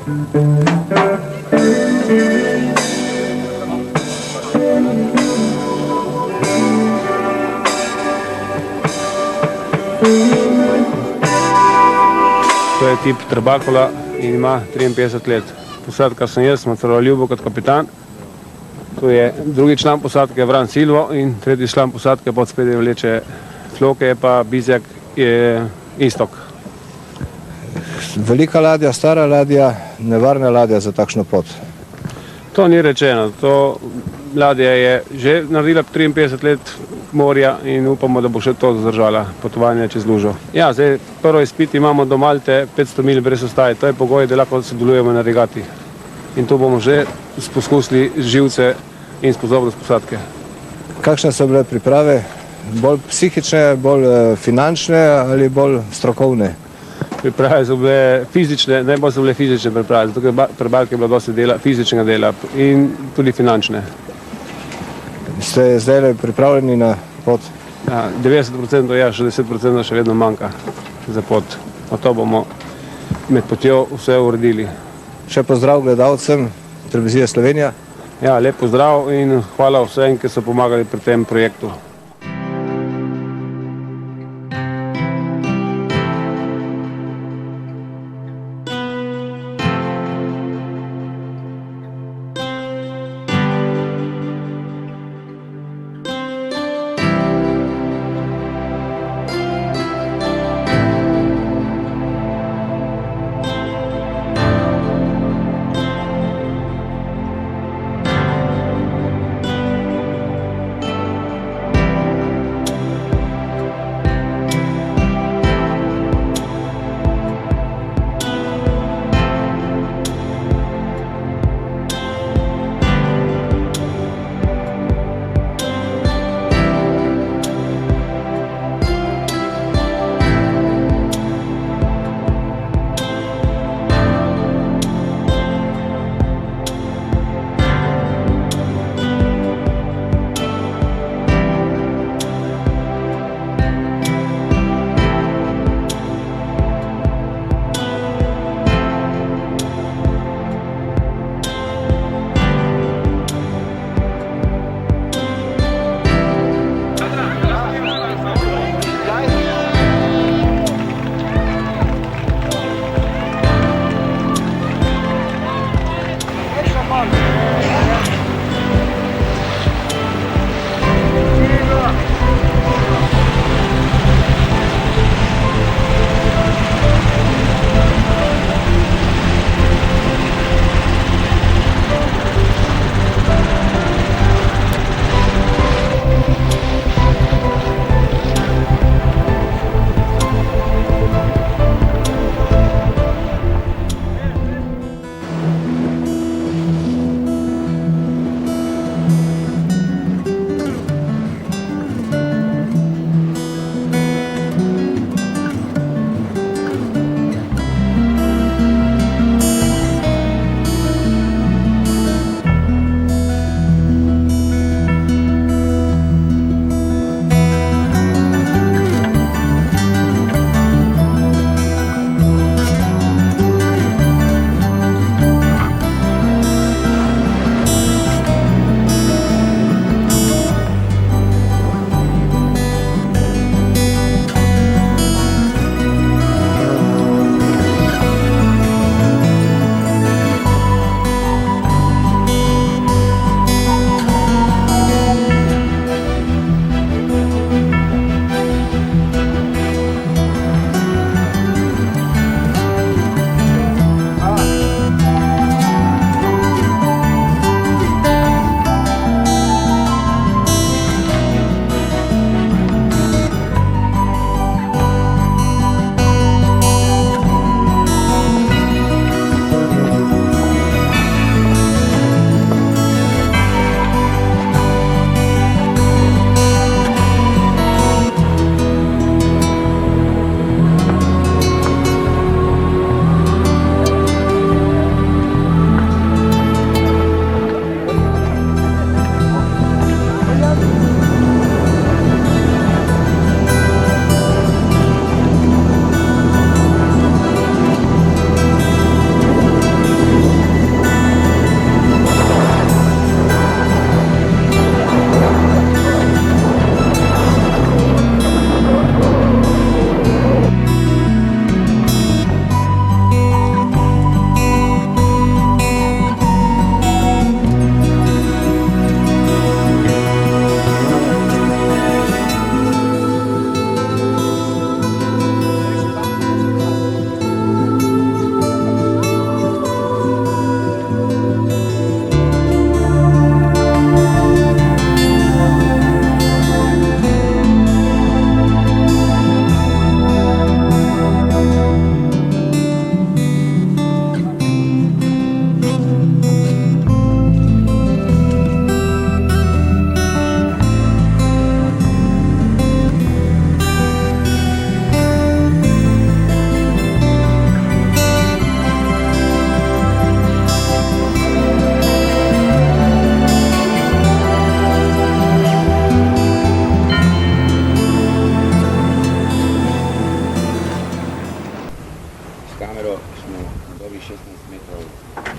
To je tip Trbakola in ima 53 let. Posadka sem jaz, Macaro Ljubo kot kapitan. Tu je drugi član posadke Vran Silvo in tretji član posadke pod spredje vleče Floke, pa Bizjak je Istok. Velika ladja, stara ladja, nevarna ladja za takšno pot? To ni rečeno. To ladja je že naredila 53 let morja in upamo, da bo še to zdržala potovanje čez lužo. Ja, zdaj prvo izpit imamo do Malte 500 mil brez ostaje. To je pogoj, da lahko sodelujemo na regati. In to bomo že poskusili živce in sposobnost posadke. Kakšne so bile priprave? Bolj psihične, bolj finančne ali bolj strokovne? Priprave so bile fizične, najbolj so bile fizične priprave, zato ker pri Balki je bilo dosti dela, fizičnega dela in tudi finančne. Ste zdaj pripravljeni na pot? Ja, 90% ja, še 10% še vedno manjka za pot. Pa to bomo med potjo vse uredili. Še pozdrav gledalcem Televizije Slovenija. Ja, lep pozdrav in hvala vsem, ki so pomagali pri tem projektu.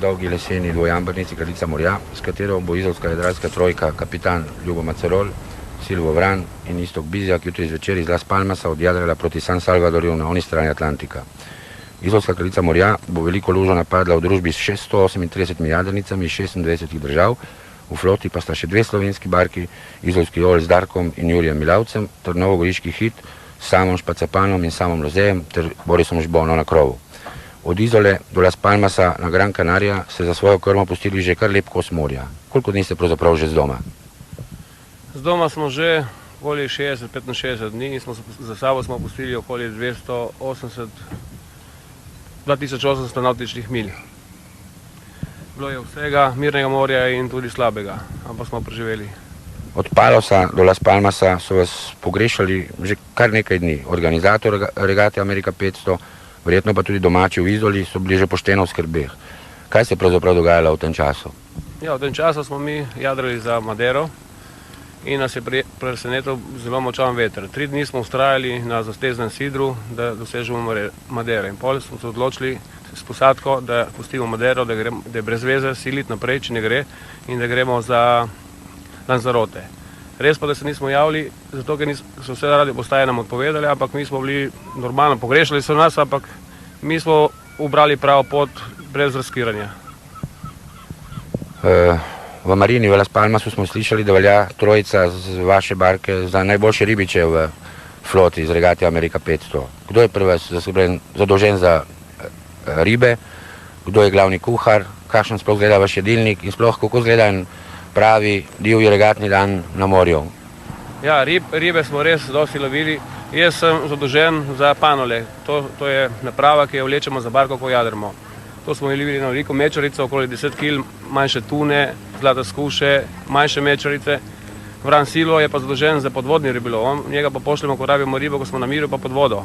dolgi leseni dvojambrnici Kraljica morja, s katero bo izolska jadralska trojka kapitan Ljubo Macerol, Silvo Vran in Iztok Bizjak jutri zvečer iz Las Palmasa odjadrala proti San Salvadorju na oni strani Atlantika. Izolska Kraljica morja bo veliko lužo napadla v družbi s 638 jadrnicami iz 26 držav, v floti pa sta še dve slovenski barki, izolski Ol z Darkom in Jurijem Milavcem, ter novogoriški Hit s Samom Špacapanom in Samom Lozejem ter Borisom Žbono na krovu. Od Izole do Las Palmasa na Gran Canaria se za svojo krmo pustili že kar lep kos morja. Koliko dni ste pravzaprav že z doma? Z doma smo že okoli 60-65 dni in za sabo smo pustili okoli 2800 nautičnih milj. Bilo je vsega, mirnega morja in tudi slabega, ampak smo preživeli. Od Palosa do Las Palmasa so vas pogrešali že kar nekaj dni. Organizator regate Amerika 500, verjetno pa tudi domači v Izoli, so bili že pošteno v skrbeh. Kaj se je pravzaprav dogajalo v tem času? Ja, v tem času smo mi jadrali za Madero in nas je presenetil zelo močan veter. 3 dni smo vztrajali na zasteznem sidru, da dosežemo Madero. In potem smo se odločili s posadko, da pustimo Madero, da je brez veze siliti naprej, če ne gre, in da gremo za Lanzarote. Res pa, da se nismo javili, zato ker so vse radio postaje nam odpovedali, ampak mi smo bili normalno, pogrešali so nas, ampak mi smo ubrali pravo pot brez riskiranja. V marini v Las Palmasu smo slišali, da velja trojica z vaše barke za najboljše ribiče v floti z regate Amerika 500. Kdo je pri vas zadolžen za ribe, kdo je glavni kuhar, kakšen sploh gleda vaš jedilnik in sploh kako gleda en pravi divji regatni dan na morju? Ja, ribe smo res dosti lovili. Jaz sem zadolžen za panole. To je naprava, ki jo vlečemo za barko, ko jadrmo. To smo lovili na veliko mečarico, okoli 10 kg, manjše tune, zlate skuše, manjše mečarice. Vran Silvo je pa zadolžen za podvodni ribolov. Njega pa pošljemo, ko rabimo ribo, ko smo na miru, pa pod vodo.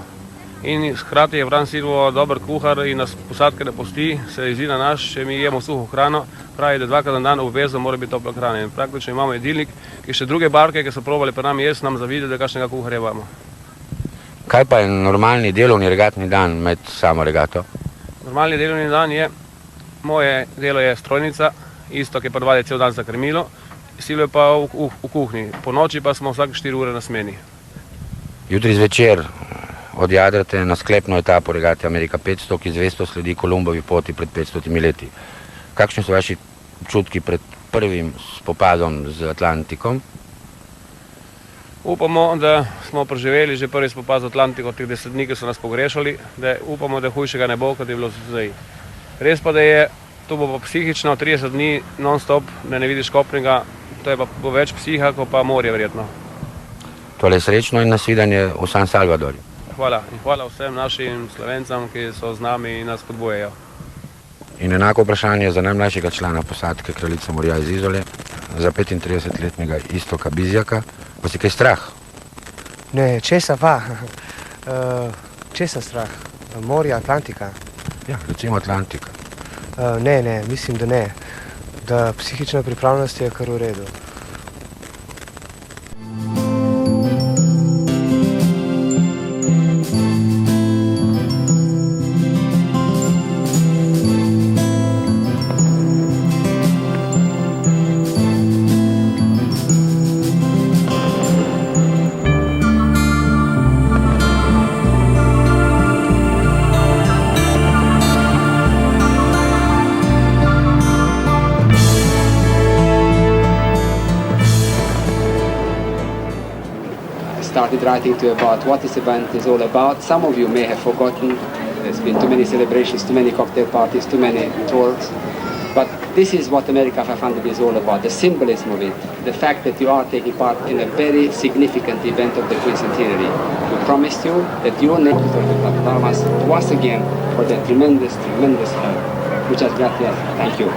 In hkrati je Vran Silvo dober kuhar in nas posadke ne pusti, se jezi na naš, če mi jemo suho hrano, pravi, da 2krat na dan obvezno mora biti topla hrana. In praktično imamo jedilnik, ki še druge barke, ki so probali pri nami jesti, nam zavide, da kakšnega kuharja imamo. Kaj pa je normalni delovni regatni dan med samo regato? Normalni delovni dan je, moje delo je strojnica, isto, ki pa dvade cel dan za krmilo, Silvo je pa v kuhinji, po noči pa smo vsake 4 ure na smeni. Jutri zvečer odjadrate na sklepno etapo regate Amerika 500, ki zvesto sledi Kolumbovi poti pred 500 leti. Kakšni so vaši občutki pred prvim spopadom z Atlantikom? Upamo, da smo preživeli že prvi spopad z Atlantiko, teh 10 dni, ki so nas pogrešali, da upamo, da hujšega ne bo, kot je bilo zdaj. Res pa, da je, to bo pa psihično 30 dni non-stop, da ne vidiš kopnega, to je pa bo več psiha, kot pa morje verjetno. Tole srečno in nasvidenje v San Salvadorju. Hvala in hvala vsem našim Slovencem, ki so z nami in nas podbujajo. In enako vprašanje za najmlajšega člana posadke Kraljica morja iz Izole, za 35-letnega Istoka Bizjaka. Vas je kaj strah? Ne, česa pa? Česa strah? Morja, Atlantika? Ja, recimo Atlantika. Ne, mislim, da ne. Da psihična pripravljenost je kar v redu. Started writing to you about what this event is all about. Some of you may have forgotten. There's been too many celebrations, too many cocktail parties, too many tours. But this is what America 500 is all about, the symbolism of it, the fact that you are taking part in a very significant event of the quincentenary. We promised you that your name will be Las Palmas once again for the tremendous help. Muchas gracias. Thank you.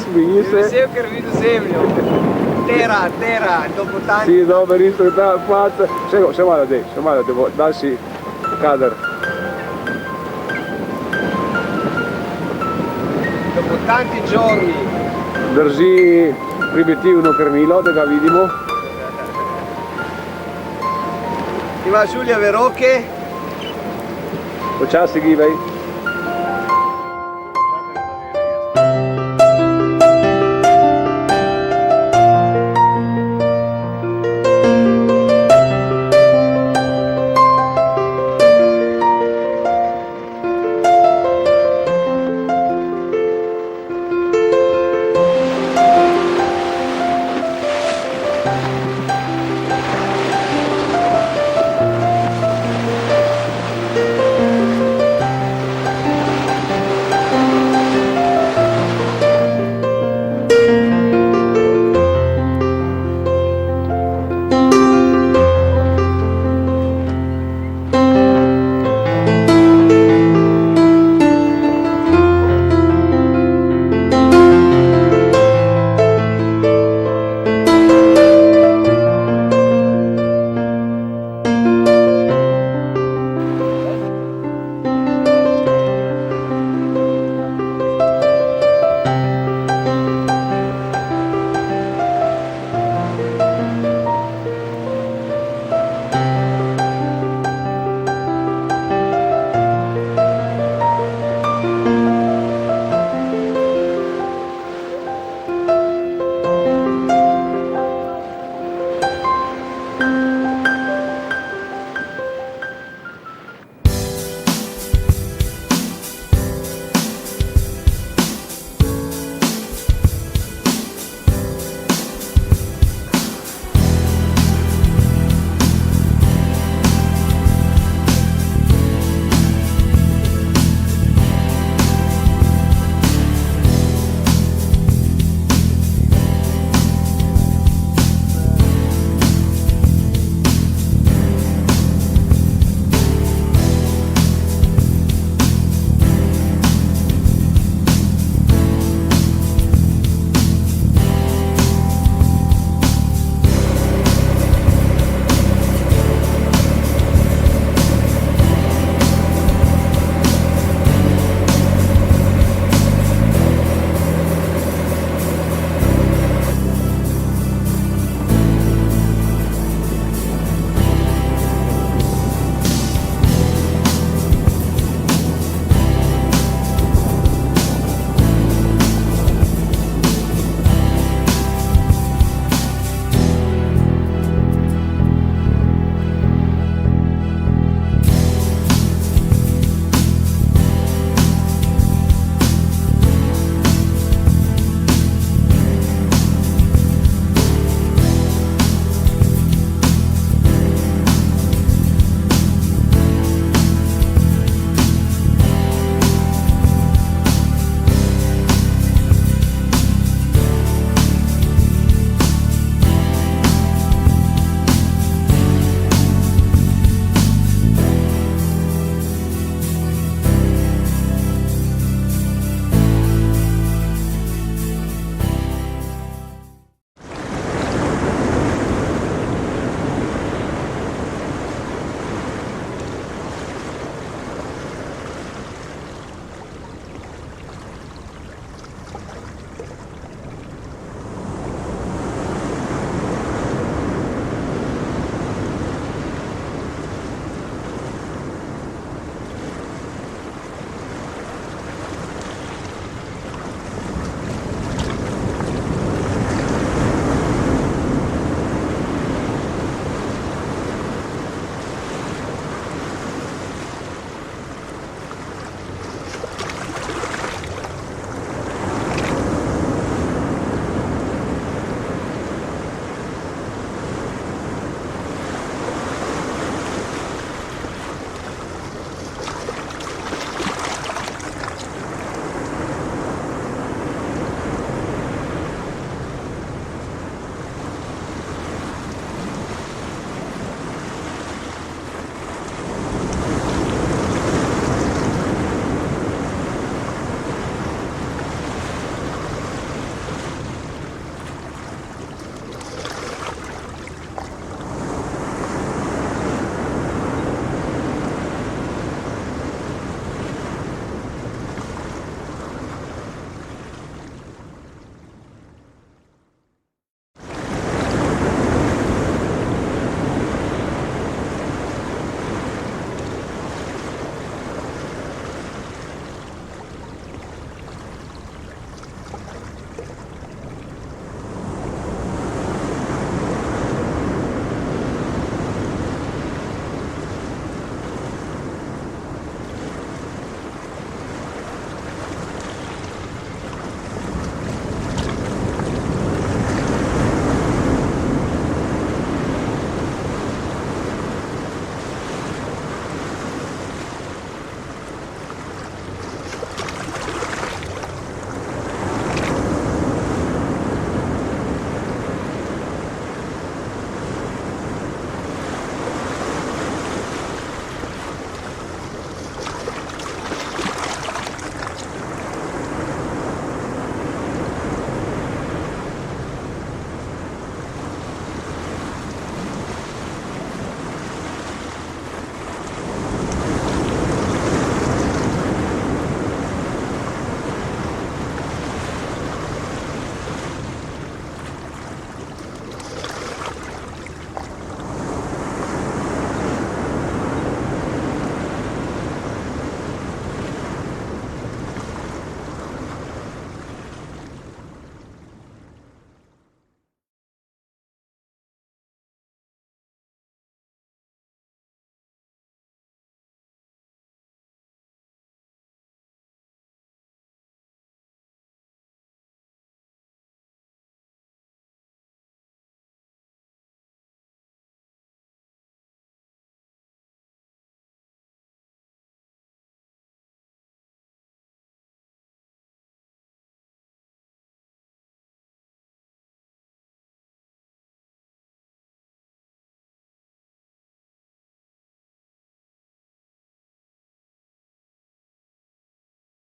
Smiji se. Vesel, ker vidim zemljo. Tera, dopo tanti. Si dober, isto ta faca. Še malo dej, daljši kader. Dopo tanti giorni. Drži primitivno krmilo, da ga vidimo. Imaš uljave roke. Počasi gibaj.